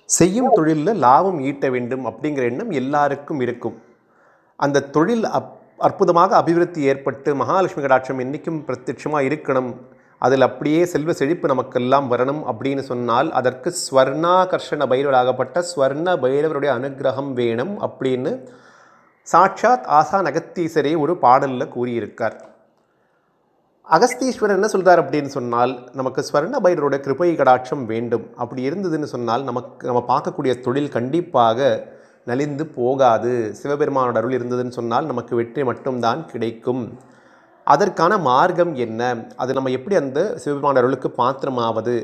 செய்யும் தொழிலில் லாபம் ஈட்ட வேண்டும் அப்படிங்கிற எண்ணம் எல்லாருக்கும் இருக்கும். அந்த தொழில் அற்புதமாக அபிவிருத்தி ஏற்பட்டு மகாலட்சுமி கடாட்சம் என்றைக்கும் பிரத்யட்சமாக இருக்கணும், அதில் அப்படியே செல்வ செழிப்பு நமக்கெல்லாம் வரணும் அப்படின்னு சொன்னால் அதற்கு ஸ்வர்ணாகர்ஷண பைரவராகப்பட்ட ஸ்வர்ண பைரவருடைய அனுகிரகம் வேணும் அப்படின்னு சாட்சாத் ஆசான் அகஸ்தீஸ்வரே ஒரு பாடலில் கூறியிருக்கார். அகஸ்தீஸ்வரர் என்ன சொல்கிறார் அப்படின்னு சொன்னால், நமக்கு ஸ்வர்ண பைரவருடைய கிருபை கடாட்சம் வேண்டும். அப்படி இருந்ததுன்னு சொன்னால் நம்ம பார்க்கக்கூடிய தொழில் கண்டிப்பாக நலிந்து போகாது. சிவபெருமானோட அருள் இருந்ததுன்னு சொன்னால் நமக்கு வெற்றி மட்டும்தான் கிடைக்கும். அதற்கான மார்க்கம் என்ன, அது நம்ம எப்படி அந்த சிவபெருமானோட அருளுக்கு பாத்திரமாவது?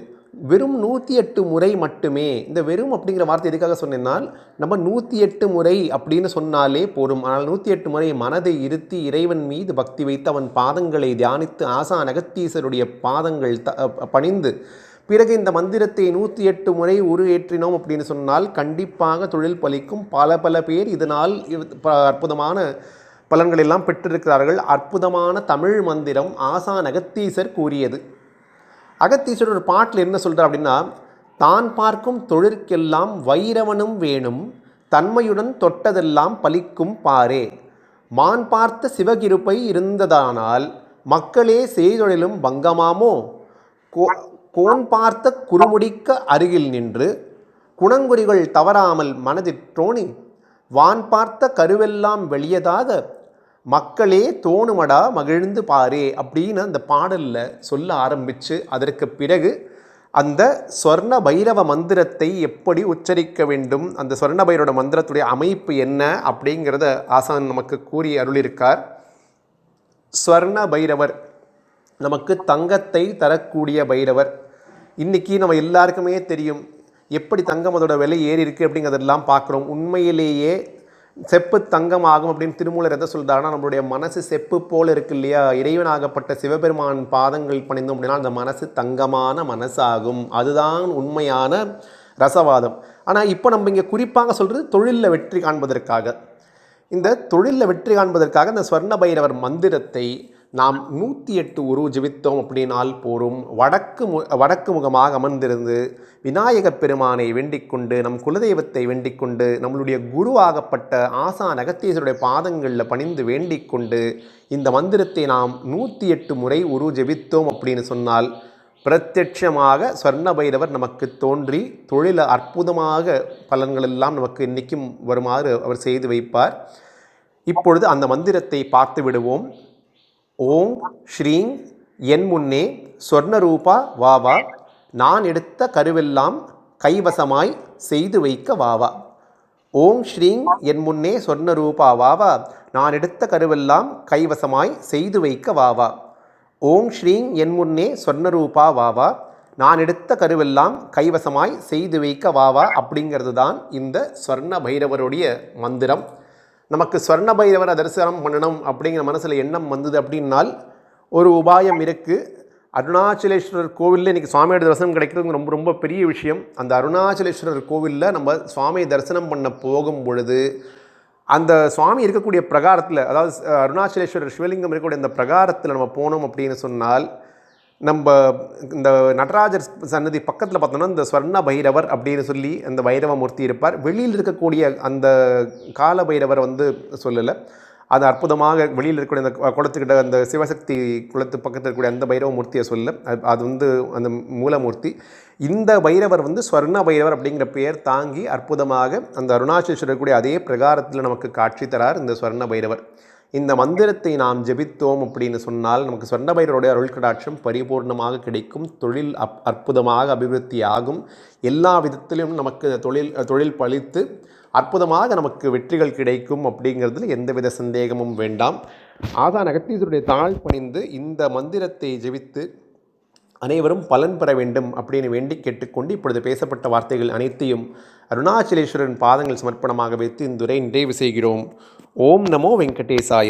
வெறும் 108 முறை மட்டுமே. இந்த வெறும் அப்படிங்கிற வார்த்தை எதுக்காக சொன்னால், நம்ம 108 முறை அப்படின்னு சொன்னாலே போரும். ஆனால் 108 முறை மனதை இருத்தி இறைவன் மீது பக்தி வைத்து அவன் பாதங்களை தியானித்து ஆசான் அகஸ்தீஸ்வருடைய பாதங்கள் பணிந்து பிறகு இந்த மந்திரத்தை 108 முறை ஏற்றினோம் அப்படின்னு சொன்னால் கண்டிப்பாக தொழில் பலிக்கும். பல பேர் இதனால் அற்புதமான பலன்கள் எல்லாம் பெற்றிருக்கிறார்கள். அற்புதமான தமிழ் மந்திரம் ஆசான் அகஸ்தீஸ்வர் கூறியது. அகஸ்தீஸ்வரர் ஒரு பாட்டில் என்ன சொல்கிறார் அப்படின்னா, தான் பார்க்கும் தொழிற்கெல்லாம் வைரவனும் வேணும், தன்மையுடன் தொட்டதெல்லாம் பலிக்கும் பாரே. மான் பார்த்த சிவகிருப்பை இருந்ததானால் மக்களே செய்தொழிலும் பங்கமாமோ. கோன் பார்த்த குறுமுடிக்க அருகில் நின்று குணங்குறிகள் தவறாமல் மனதிற்றோணி வான் பார்த்த கருவெல்லாம் வெளியதாக மக்களே தோணுமடா மகிழ்ந்து பாரே அப்படின்னு அந்த பாடலில் சொல்ல ஆரம்பித்து அதற்கு பிறகு அந்த ஸ்வர்ண பைரவ மந்திரத்தை எப்படி உச்சரிக்க வேண்டும், அந்த ஸ்வர்ண பைரவோட மந்திரத்துடைய அமைப்பு என்ன அப்படிங்கிறத ஆசான் நமக்கு கூறி அருளியிருக்கார். ஸ்வர்ண பைரவர் நமக்கு தங்கத்தை தரக்கூடிய பைரவர். இன்றைக்கி நம்ம எல்லாருக்குமே தெரியும் எப்படி தங்கம் அதோட விலை ஏறி இருக்குது அப்படிங்கிறதெல்லாம் பார்க்குறோம். உண்மையிலேயே செப்பு தங்கம் ஆகும் அப்படின்னு திருமூலர் எதை சொல்கிறாருன்னா, நம்மளுடைய மனசு செப்பு போல் இருக்கு இல்லையா, இறைவனாகப்பட்ட சிவபெருமான் பாதங்கள் பணிந்தோம் அப்படின்னா அந்த மனசு தங்கமான மனசாகும். அதுதான் உண்மையான ரசவாதம். ஆனால் இப்போ நம்ம இங்கே குறிப்பாக சொல்கிறது தொழிலில் வெற்றி காண்பதற்காக, இந்த தொழிலில் வெற்றி காண்பதற்காக இந்த ஸ்வர்ண பைரவர் மந்திரத்தை நாம் 108 ஜெபித்தோம் அப்படின்னால் போரும். வடக்கு முகமாக அமர்ந்திருந்து விநாயகப் பெருமானை வேண்டிக் கொண்டு, நம் குலதெய்வத்தை வேண்டிக் கொண்டு, நம்மளுடைய குருவாகப்பட்ட ஆசான் அகஸ்தீஸ்வருடைய பாதங்களில் பணிந்து வேண்டிக் கொண்டு இந்த மந்திரத்தை நாம் 108 முறை ஜெபித்தோம் அப்படின்னு சொன்னால் பிரத்யட்சமாக ஸ்வர்ண பைரவர் நமக்கு தோன்றி தொழில அற்புதமாக பலன்கள் எல்லாம் நமக்கு இன்றைக்கும் வருமாறு அவர் செய்து வைப்பார். இப்பொழுது அந்த மந்திரத்தை பார்த்து விடுவோம். ஓம் ஸ்ரீங் என் முன்னே சொர்ணரூபா வாவா, நான் எடுத்த கருவெல்லாம் கைவசமாய் செய்து வைக்க வாவா. ஓம் ஸ்ரீங் என் முன்னே சொர்ணரூபா வாவா, நான் எடுத்த கருவெல்லாம் கைவசமாய் செய்து வைக்க வாவா. ஓம் ஸ்ரீங் என் முன்னே சொர்ணரூபா வாவா, நான் எடுத்த கருவெல்லாம் கைவசமாய் செய்து வைக்க வாவா அப்படிங்கிறது தான் இந்த ஸ்வர்ண பைரவருடைய மந்திரம். நமக்கு ஸ்வர்ண பைரவரை தரிசனம் பண்ணணும் அப்படிங்கிற மனசில் எண்ணம் வந்தது அப்படின்னால் ஒரு உபாயம் இருக்குது. அருணாச்சலேஸ்வரர் கோவிலில் இன்றைக்கி சுவாமியோட தரிசனம் கிடைக்கிறது ரொம்ப ரொம்ப பெரிய விஷயம். அந்த அருணாச்சலேஸ்வரர் கோவிலில் நம்ம சுவாமியை தரிசனம் பண்ண போகும் பொழுது அந்த சுவாமி இருக்கக்கூடிய பிரகாரத்தில், அதாவது அருணாச்சலேஸ்வரர் சிவலிங்கம் இருக்கக்கூடிய அந்த பிரகாரத்தில் நம்ம போனோம் அப்படின்னு சொன்னால், நம்ம இந்த நடராஜர் சன்னதி பக்கத்தில் பார்த்தோம்னா இந்த ஸ்வர்ண பைரவர் அப்படின்னு சொல்லி அந்த பைரவ மூர்த்தி இருப்பார். வெளியில் இருக்கக்கூடிய அந்த கால பைரவர் சொல்லலை, அது அற்புதமாக வெளியில் இருக்கக்கூடிய அந்த குளத்துக்கிட்ட அந்த சிவசக்தி குளத்து பக்கத்தில் இருக்கக்கூடிய அந்த பைரவ மூர்த்தியை சொல்ல, அது அந்த மூலமூர்த்தி. இந்த பைரவர் ஸ்வர்ண பைரவர் அப்படிங்கிற பெயர் தாங்கி அற்புதமாக அந்த அருணாச்சலேஸ்வரர் கூடிய அதே பிரகாரத்தில் நமக்கு காட்சி தரார் இந்த ஸ்வர்ண பைரவர். இந்த மந்திரத்தை நாம் ஜெபித்தோம் அப்படின்னு சொன்னால் நமக்கு ஸ்வர்ண பைரவருடைய அருள் கடாட்சம் பரிபூர்ணமாக கிடைக்கும். தொழில் அற்புதமாக அபிவிருத்தி ஆகும். எல்லா விதத்திலும் நமக்கு தொழில் பழித்து அற்புதமாக நமக்கு வெற்றிகள் கிடைக்கும் அப்படிங்கிறதுல எந்தவித சந்தேகமும் வேண்டாம். ஆசான் அகஸ்தீஸ்வருடைய தாழ் பணிந்து இந்த மந்திரத்தை ஜெபித்து அனைவரும் பலன் பெற வேண்டும் அப்படின்னு வேண்டி கேட்டுக்கொண்டு இப்பொழுது பேசப்பட்ட வார்த்தைகள் அனைத்தையும் அருணாச்சலேஸ்வரன் பாதங்கள் சமர்ப்பணமாக வைத்து இந்த உரை நிறைவு செய்கிறோம். ஓம் நமோ வெங்கடேசாய.